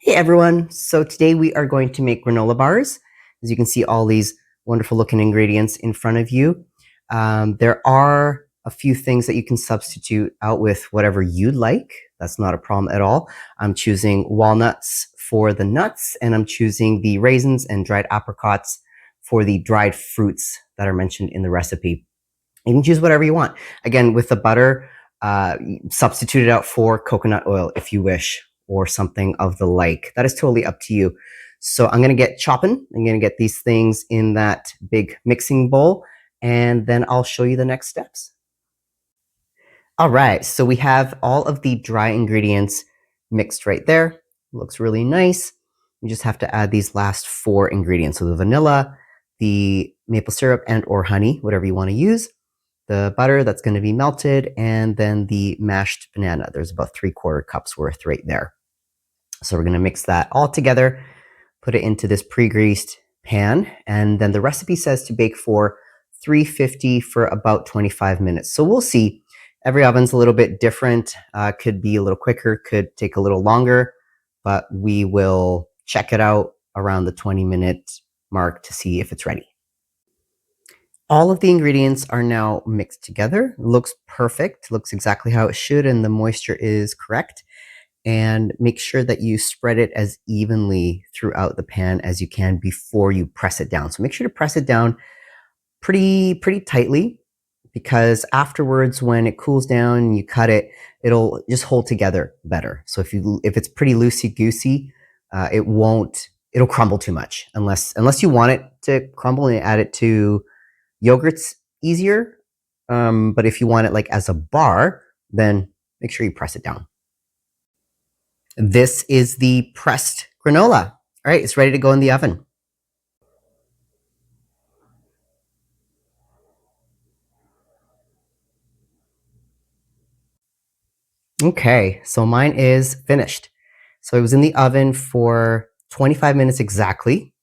Hey everyone! So today we are going to make granola bars. As you can see, all these wonderful looking ingredients in front of you. There are a few things that you can substitute out with whatever you'd like. That's not a problem at all. I'm choosing walnuts for the nuts, and I'm choosing the raisins and dried apricots for the dried fruits that are mentioned in the recipe. You can choose whatever you want. Again, with the butter, substitute it out for coconut oil if you wish, or something of the like. That is totally up to you. So I'm going to get chopping. I'm going to get these things in that big mixing bowl, and then I'll show you the next steps. All right, so we have all of the dry ingredients mixed right there. Looks really nice. You just have to add these last four ingredients. So the vanilla, the maple syrup, and or honey, whatever you want to use. The butter that's going to be melted, and then the mashed banana. There's about 3/4 cups worth right there. So we're going to mix that all together, put it into this pre-greased pan, and then the recipe says to bake for 350 for about 25 minutes. So we'll see. Every oven's a little bit different. Could be a little quicker, could take a little longer, but we will check it out around the 20-minute mark to see if it's ready. All of the ingredients are now mixed together. It looks perfect, looks exactly how it should, and the moisture is correct. And make sure that you spread it as evenly throughout the pan as you can before you press it down. So make sure to press it down pretty tightly, because afterwards when it cools down and you cut it, it'll just hold together better. So if it's pretty loosey-goosey, it'll crumble too much unless you want it to crumble and add it to yogurt's easier. But if you want it like as a bar, then make sure you press it down. This is the pressed granola. All right, it's ready to go in the oven. Okay, so mine is finished. So it was in the oven for 25 minutes exactly,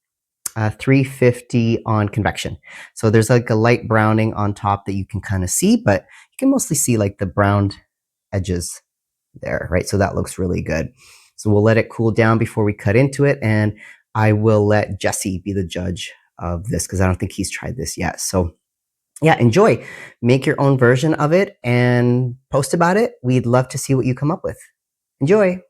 350 on convection. So there's like a light browning on top that you can kind of see, but you can mostly see like the browned edges there, right? So that looks really good. So we'll let it cool down before we cut into it, and I will let Jesse be the judge of this because I don't think he's tried this yet. So yeah, enjoy. Make your own version of it and post about it. We'd love to see what you come up with. Enjoy.